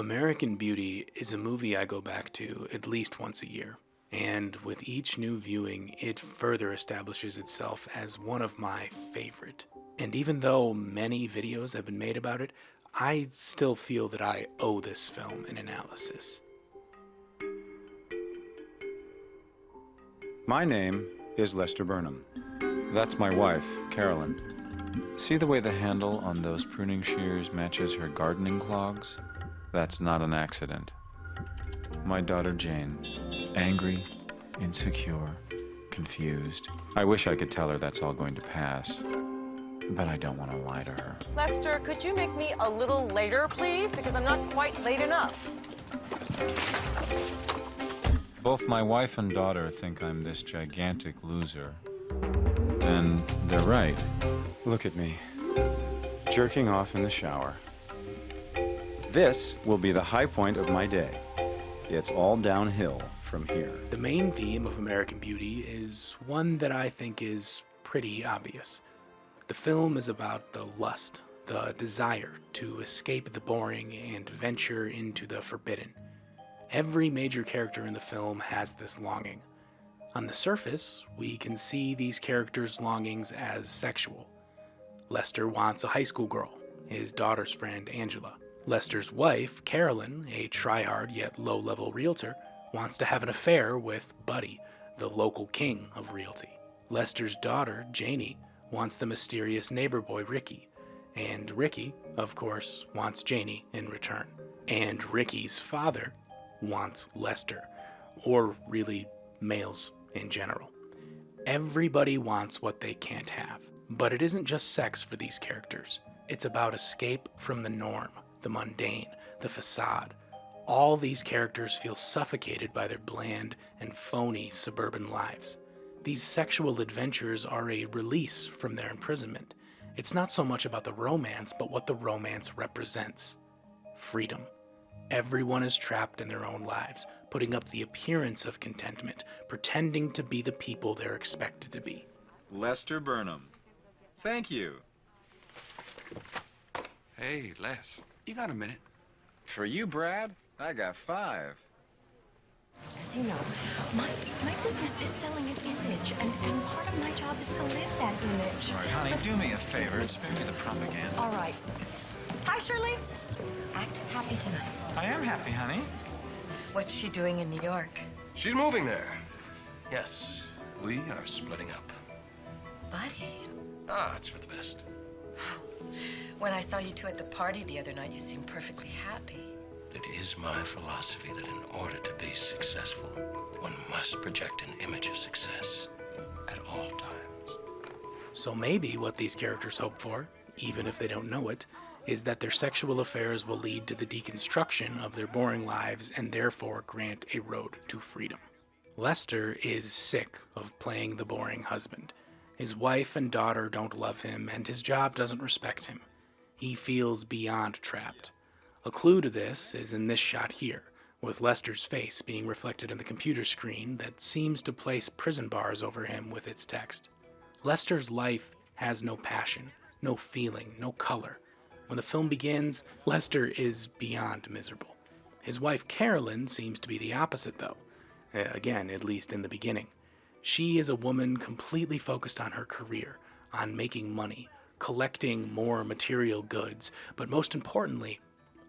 American Beauty is a movie I go back to at least once a year, and with each new viewing, it further establishes itself as one of my favorite. And even though many videos have been made about it, I still feel that I owe this film an analysis. My name is Lester Burnham. That's my wife, Carolyn. See the way the handle on those pruning shears matches her gardening clogs? That's not an accident. My daughter Jane, angry, insecure, confused. I wish I could tell her that's all going to pass, but I don't want to lie to her. Lester, could you make me a little later, please? Because I'm not quite late enough. Both my wife and daughter think I'm this gigantic loser. And they're right. Look at me, jerking off in the shower. This will be the high point of my day. It's all downhill from here. The main theme of American Beauty is one that I think is pretty obvious. The film is about the lust, the desire to escape the boring and venture into the forbidden. Every major character in the film has this longing. On the surface, we can see these characters' longings as sexual. Lester wants a high school girl, his daughter's friend Angela. Lester's wife, Carolyn, a try-hard yet low-level realtor, wants to have an affair with Buddy, the local king of realty. Lester's daughter, Janie, wants the mysterious neighbor boy Ricky, and Ricky, of course, wants Janie in return. And Ricky's father wants Lester, or really males in general. Everybody wants what they can't have. But it isn't just sex for these characters. It's about escape from the norm, the mundane, the facade. All these characters feel suffocated by their bland and phony suburban lives. These sexual adventures are a release from their imprisonment. It's not so much about the romance, but what the romance represents. Freedom. Everyone is trapped in their own lives, putting up the appearance of contentment, pretending to be the people they're expected to be. Lester Burnham. Thank you. Hey, Les, you got a minute? For you, Brad, I got 5. As you know, my business is selling an image, and part of my job is to live that image. All right, honey, do me a favor. Spare me the propaganda. All right. Hi, Shirley. Act happy tonight. I am happy, honey. What's she doing in New York? She's moving there. Yes, we are splitting up. Buddy. Ah, it's for the best. When I saw you two at the party the other night, you seemed perfectly happy. It is my philosophy that in order to be successful, one must project an image of success at all times. So maybe what these characters hope for, even if they don't know it, is that their sexual affairs will lead to the deconstruction of their boring lives and therefore grant a road to freedom. Lester is sick of playing the boring husband. His wife and daughter don't love him, and his job doesn't respect him. He feels beyond trapped. A clue to this is in this shot here, with Lester's face being reflected in the computer screen that seems to place prison bars over him with its text. Lester's life has no passion, no feeling, no color. When the film begins, Lester is beyond miserable. His wife Carolyn seems to be the opposite, though. Again, at least in the beginning. She is a woman completely focused on her career, on making money, collecting more material goods, but most importantly,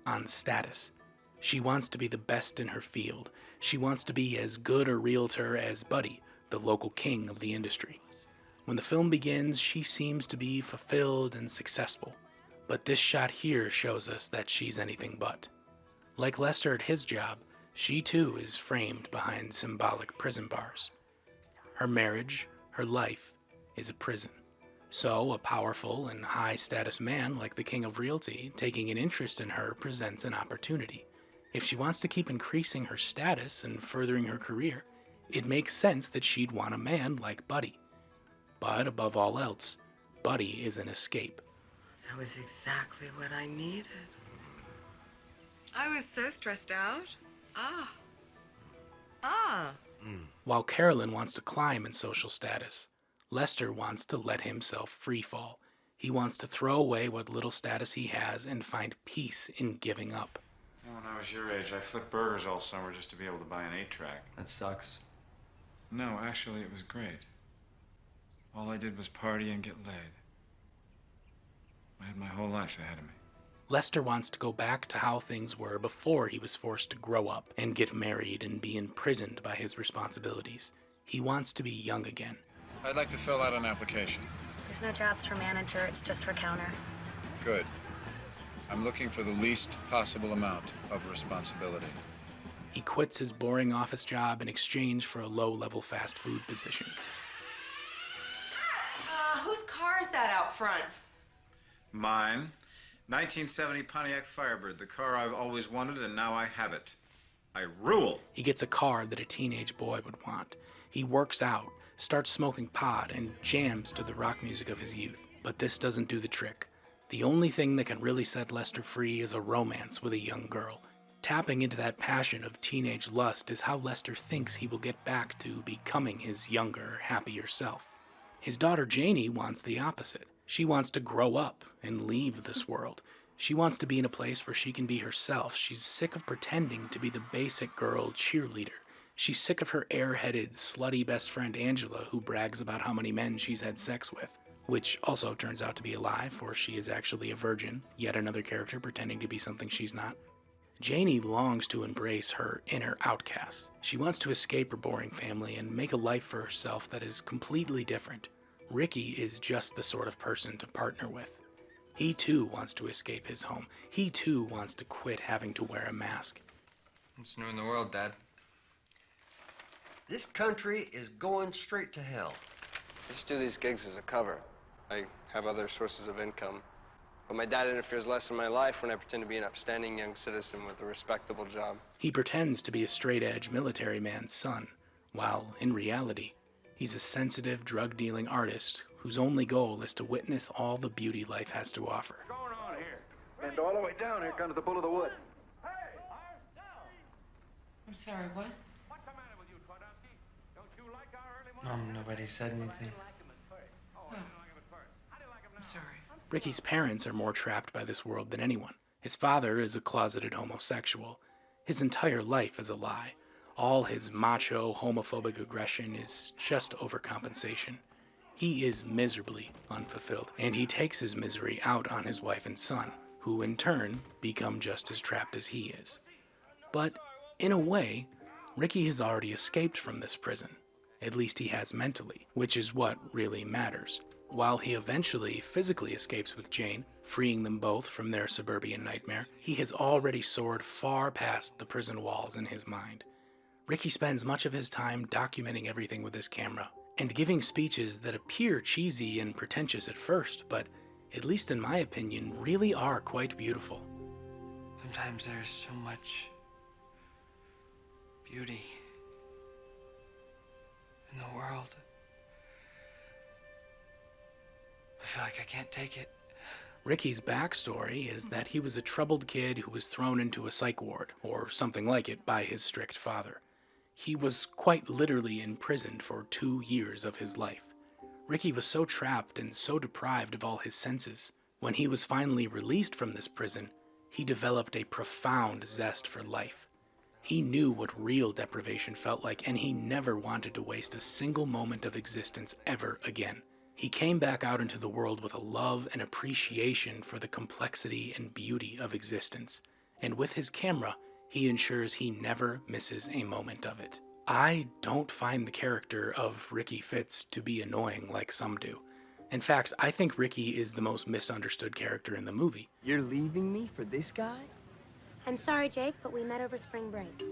on status. She wants to be the best in her field. She wants to be as good a realtor as Buddy, the local king of the industry. When the film begins, she seems to be fulfilled and successful. But this shot here shows us that she's anything but. Like Lester at his job, she too is framed behind symbolic prison bars. Her marriage, her life, is a prison. So a powerful and high-status man like the king of realty taking an interest in her presents an opportunity. If she wants to keep increasing her status and furthering her career, it makes sense that she'd want a man like Buddy. But above all else, Buddy is an escape. That was exactly what I needed. I was so stressed out. Ah. While Carolyn wants to climb in social status, Lester wants to let himself free fall. He wants to throw away what little status he has and find peace in giving up. When I was your age, I flipped burgers all summer just to be able to buy an 8-track. That sucks. No, actually, it was great. All I did was party and get laid. I had my whole life ahead of me. Lester wants to go back to how things were before he was forced to grow up and get married and be imprisoned by his responsibilities. He wants to be young again. I'd like to fill out an application. There's no jobs for manager, it's just for counter. Good. I'm looking for the least possible amount of responsibility. He quits his boring office job in exchange for a low-level fast food position. Whose car is that out front? Mine. 1970 Pontiac Firebird, the car I've always wanted, and now I have it. I rule. He gets a car that a teenage boy would want. He works out, starts smoking pot, and jams to the rock music of his youth. But this doesn't do the trick. The only thing that can really set Lester free is a romance with a young girl. Tapping into that passion of teenage lust is how Lester thinks he will get back to becoming his younger, happier self. His daughter Janie wants the opposite. She wants to grow up and leave this world. She wants to be in a place where she can be herself. She's sick of pretending to be the basic girl cheerleader. She's sick of her airheaded, slutty best friend Angela, who brags about how many men she's had sex with. Which also turns out to be a lie, for she is actually a virgin, yet another character pretending to be something she's not. Janie longs to embrace her inner outcast. She wants to escape her boring family and make a life for herself that is completely different. Ricky is just the sort of person to partner with. He too wants to escape his home. He too wants to quit having to wear a mask. What's new in the world, Dad? This country is going straight to hell. I just do these gigs as a cover. I have other sources of income. But my dad interferes less in my life when I pretend to be an upstanding young citizen with a respectable job. He pretends to be a straight-edge military man's son, while in reality, he's a sensitive, drug-dealing artist whose only goal is to witness all the beauty life has to offer. What's going on here? And all the way down here comes the bull of the wood. Hey! I'm sorry, what? What's the matter with you, Twardowski? Don't you like our early morning? Mom, nobody said anything. I'm sorry. Ricky's parents are more trapped by this world than anyone. His father is a closeted homosexual. His entire life is a lie. All his macho, homophobic aggression is just overcompensation. He is miserably unfulfilled, and he takes his misery out on his wife and son, who in turn become just as trapped as he is. But in a way, Ricky has already escaped from this prison. At least he has mentally, which is what really matters. While he eventually physically escapes with Jane, freeing them both from their suburban nightmare, he has already soared far past the prison walls in his mind. Ricky spends much of his time documenting everything with his camera, and giving speeches that appear cheesy and pretentious at first, but, at least in my opinion, really are quite beautiful. Sometimes there's so much beauty in the world. I feel like I can't take it. Ricky's backstory is that he was a troubled kid who was thrown into a psych ward, or something like it, by his strict father. He was quite literally imprisoned for 2 years of his life. Ricky was so trapped and so deprived of all his senses. When he was finally released from this prison, he developed a profound zest for life. He knew what real deprivation felt like, and he never wanted to waste a single moment of existence ever again. He came back out into the world with a love and appreciation for the complexity and beauty of existence. And with his camera, he ensures he never misses a moment of it. I don't find the character of Ricky Fitz to be annoying like some do. In fact, I think Ricky is the most misunderstood character in the movie. You're leaving me for this guy? I'm sorry, Jake, but we met over spring break.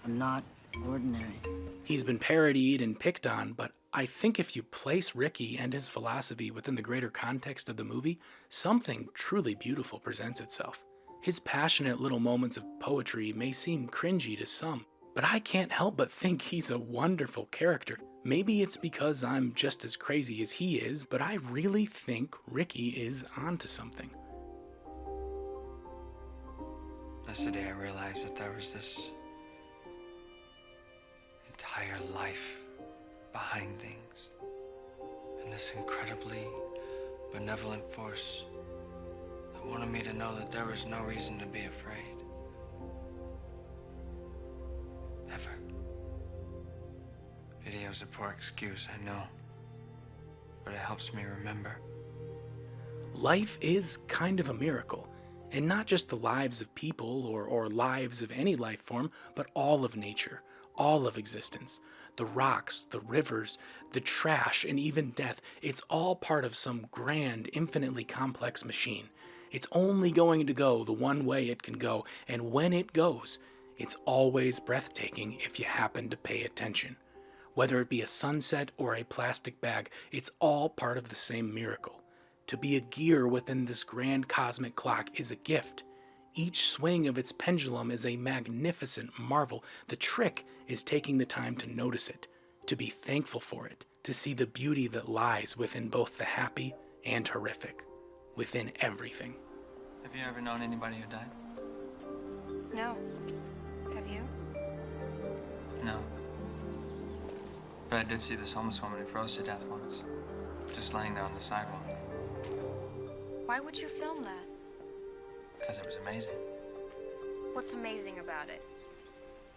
I'm not ordinary. He's been parodied and picked on, but I think if you place Ricky and his philosophy within the greater context of the movie, something truly beautiful presents itself. His passionate little moments of poetry may seem cringy to some, but I can't help but think he's a wonderful character. Maybe it's because I'm just as crazy as he is, but I really think Ricky is onto something. Yesterday I realized that there was this entire life behind things, and this incredibly benevolent force that wanted me to know that there was no reason to be afraid. Ever. Video's a poor excuse, I know. But it helps me remember. Life is kind of a miracle. And not just the lives of people or lives of any life form, but all of nature, all of existence. The rocks, the rivers, the trash, and even death, it's all part of some grand, infinitely complex machine. It's only going to go the one way it can go, and when it goes, it's always breathtaking if you happen to pay attention. Whether it be a sunset or a plastic bag, it's all part of the same miracle. To be a gear within this grand cosmic clock is a gift. Each swing of its pendulum is a magnificent marvel. The trick is taking the time to notice it, to be thankful for it, to see the beauty that lies within both the happy and horrific, within everything. Have you ever known anybody who died? No. Have you? No. But I did see this homeless woman who froze to death once, just laying there on the sidewalk. Why would you film that? Because it was amazing. What's amazing about it?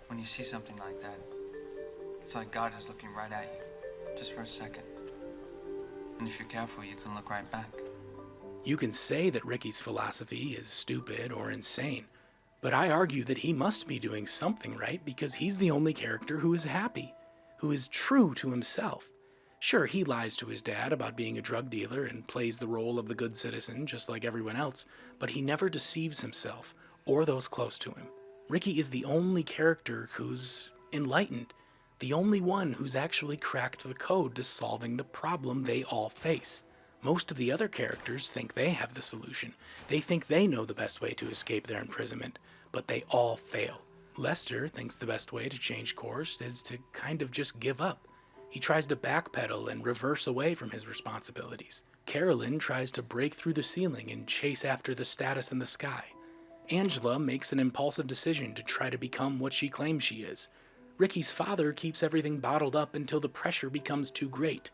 When you see something like that, it's like God is looking right at you, just for a second. And if you're careful, you can look right back. You can say that Ricky's philosophy is stupid or insane, but I argue that he must be doing something right because he's the only character who is happy, who is true to himself. Sure, he lies to his dad about being a drug dealer and plays the role of the good citizen just like everyone else, but he never deceives himself or those close to him. Ricky is the only character who's enlightened, the only one who's actually cracked the code to solving the problem they all face. Most of the other characters think they have the solution. They think they know the best way to escape their imprisonment, but they all fail. Lester thinks the best way to change course is to kind of just give up. He tries to backpedal and reverse away from his responsibilities. Carolyn tries to break through the ceiling and chase after the status in the sky. Angela makes an impulsive decision to try to become what she claims she is. Ricky's father keeps everything bottled up until the pressure becomes too great.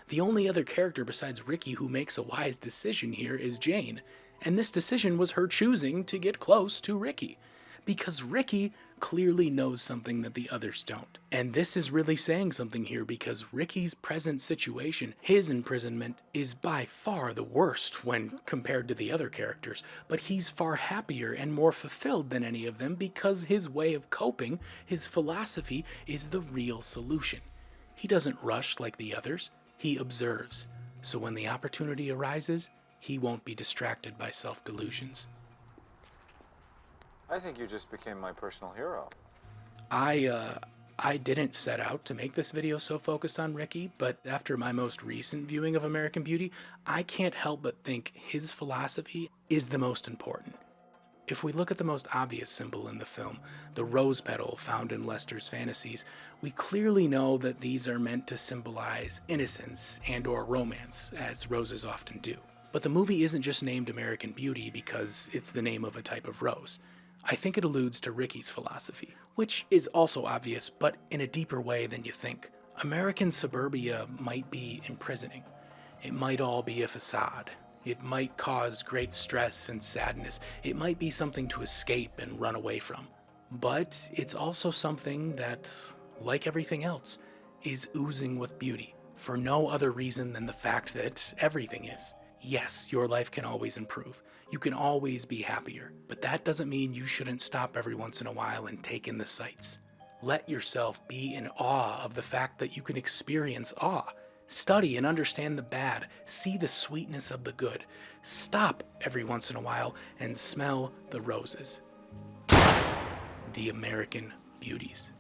The only other character besides Ricky who makes a wise decision here is Jane, and this decision was her choosing to get close to Ricky. Because Ricky clearly knows something that the others don't. And this is really saying something here because Ricky's present situation, his imprisonment, is by far the worst when compared to the other characters, but he's far happier and more fulfilled than any of them because his way of coping, his philosophy, is the real solution. He doesn't rush like the others, he observes. So when the opportunity arises, he won't be distracted by self-delusions. I think you just became my personal hero. I didn't set out to make this video so focused on Ricky, but after my most recent viewing of American Beauty, I can't help but think his philosophy is the most important. If we look at the most obvious symbol in the film, the rose petal found in Lester's fantasies, we clearly know that these are meant to symbolize innocence and/or romance, as roses often do. But the movie isn't just named American Beauty because it's the name of a type of rose. I think it alludes to Ricky's philosophy, which is also obvious, but in a deeper way than you think. American suburbia might be imprisoning. It might all be a facade. It might cause great stress and sadness. It might be something to escape and run away from. But it's also something that, like everything else, is oozing with beauty, for no other reason than the fact that everything is. Yes, your life can always improve. You can always be happier, but that doesn't mean you shouldn't stop every once in a while and take in the sights. Let yourself be in awe of the fact that you can experience awe. Study and understand the bad. See the sweetness of the good. Stop every once in a while and smell the roses. The American Beauties.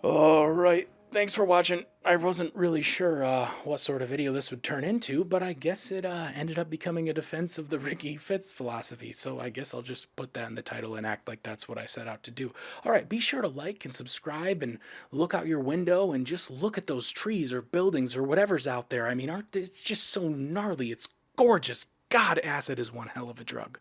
All right. Thanks for watching. I wasn't really sure what sort of video this would turn into, but I guess it ended up becoming a defense of the Ricky Fitz philosophy, so I guess I'll just put that in the title and act like that's what I set out to do. All right, be sure to like and subscribe and look out your window and just look at those trees or buildings or whatever's out there. I mean, it's just so gnarly. It's gorgeous. God, acid is one hell of a drug.